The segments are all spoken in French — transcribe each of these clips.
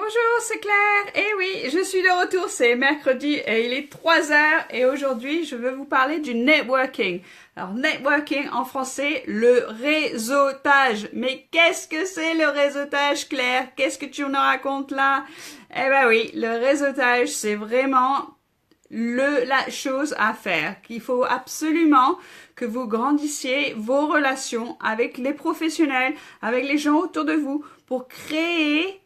Bonjour, c'est Claire. Eh oui, je suis de retour, c'est mercredi et il est 3 heures et aujourd'hui, je veux vous parler du networking. Alors, networking en français, le réseautage. Mais qu'est-ce que c'est le réseautage, Claire? Qu'est-ce que tu nous racontes là? Eh ben oui, le réseautage, c'est vraiment la chose à faire, qu'il faut absolument que vous grandissiez vos relations avec les professionnels, avec les gens autour de vous pour créer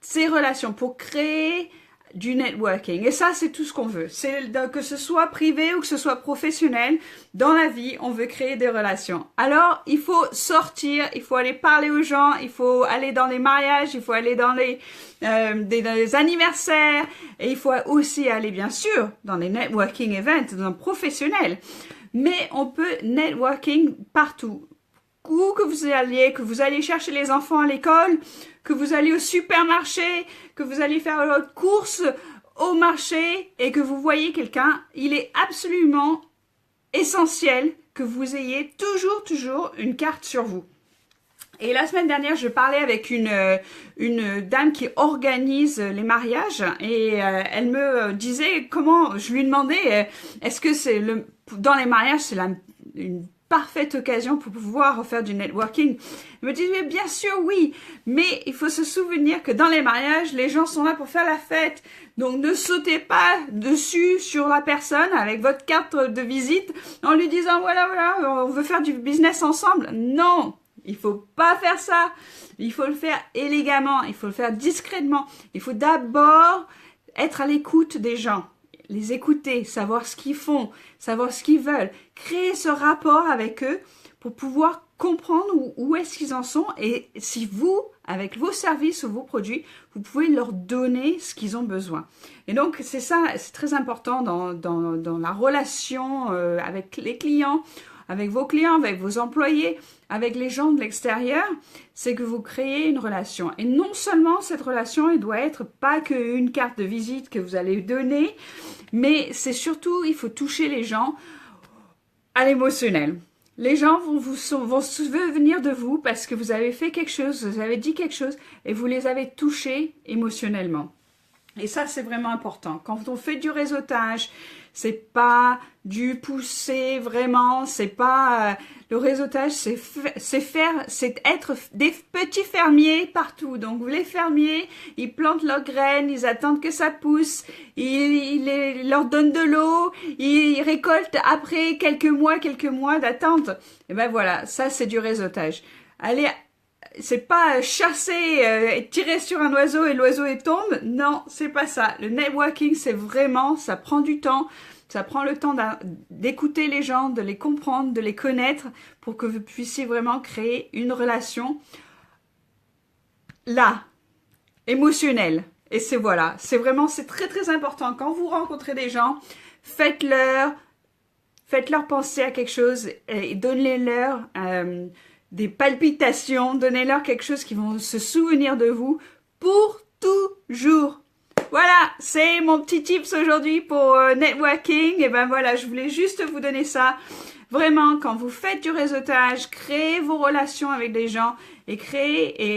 ces relations, pour créer du networking. Et ça, c'est tout ce qu'on veut. C'est que ce soit privé ou que ce soit professionnel, dans la vie, on veut créer des relations. Alors, il faut sortir, il faut aller parler aux gens, il faut aller dans les mariages, il faut aller dans dans les anniversaires, et il faut aussi aller, bien sûr, dans les networking events, dans le professionnel. Mais on peut networking partout. Où que vous alliez chercher les enfants à l'école, que vous allez au supermarché, que vous allez faire votre course au marché et que vous voyez quelqu'un, il est absolument essentiel que vous ayez toujours une carte sur vous. Et la semaine dernière, je parlais avec une dame qui organise les mariages et elle me disait comment, je lui demandais, est-ce que c'est dans les mariages, c'est une parfaite occasion pour pouvoir faire du networking. Elle me disait, bien sûr, oui, mais il faut se souvenir que dans les mariages, les gens sont là pour faire la fête. Donc, ne sautez pas dessus sur la personne avec votre carte de visite en lui disant, voilà, on veut faire du business ensemble. Non, il faut pas faire ça. Il faut le faire élégamment, il faut le faire discrètement. Il faut d'abord être à l'écoute des gens. Les écouter, savoir ce qu'ils font, savoir ce qu'ils veulent, créer ce rapport avec eux pour pouvoir comprendre où est-ce qu'ils en sont et si vous, avec vos services ou vos produits, vous pouvez leur donner ce qu'ils ont besoin. Et donc, c'est ça, c'est très important dans la relation avec les clients, avec vos clients, avec vos employés, avec les gens de l'extérieur, c'est que vous créez une relation. Et non seulement cette relation, elle doit être pas qu'une carte de visite que vous allez donner, mais c'est surtout, il faut toucher les gens à l'émotionnel. Les gens vont se souvenir de vous parce que vous avez fait quelque chose, vous avez dit quelque chose et vous les avez touchés émotionnellement. Et ça, c'est vraiment important. Quand on fait du réseautage, c'est pas du pousser vraiment, c'est pas le réseautage, c'est être des petits fermiers partout. Donc les fermiers, ils plantent leurs graines, ils attendent que ça pousse, ils leur donnent de l'eau, ils récoltent après quelques mois d'attente. Et ben voilà, ça c'est du réseautage. Allez, c'est pas chasser, tirer sur un oiseau et l'oiseau il tombe. Non, c'est pas ça. Le networking, c'est vraiment, ça prend du temps. Ça prend le temps d'écouter les gens, de les comprendre, de les connaître pour que vous puissiez vraiment créer une relation là, émotionnelle. Et c'est très important. Quand vous rencontrez des gens, faites-leur penser à quelque chose et donnez-leur des palpitations, donnez-leur quelque chose qui vont se souvenir de vous pour toujours. Voilà, c'est mon petit tips aujourd'hui pour networking. Et ben voilà, je voulais juste vous donner ça. Vraiment, quand vous faites du réseautage, créez vos relations avec des gens et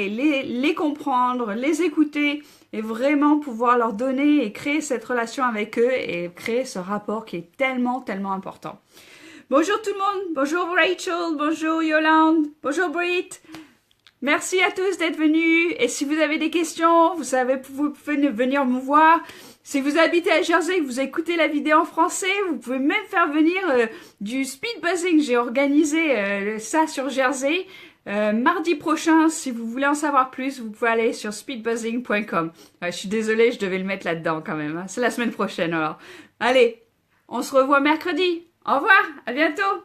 les comprendre, les écouter et vraiment pouvoir leur donner et créer cette relation avec eux et créer ce rapport qui est tellement important. Bonjour tout le monde, bonjour Rachel, bonjour Yolande, bonjour Britt. Merci à tous d'être venus et si vous avez des questions, vous pouvez venir me voir. Si vous habitez à Jersey et que vous écoutez la vidéo en français, vous pouvez même faire venir du speed buzzing. J'ai organisé ça sur Jersey. Mardi prochain, si vous voulez en savoir plus, vous pouvez aller sur speedbuzzing.com. Je suis désolée, je devais le mettre là-dedans quand même. Hein. C'est la semaine prochaine alors. Allez, on se revoit mercredi. Au revoir, à bientôt.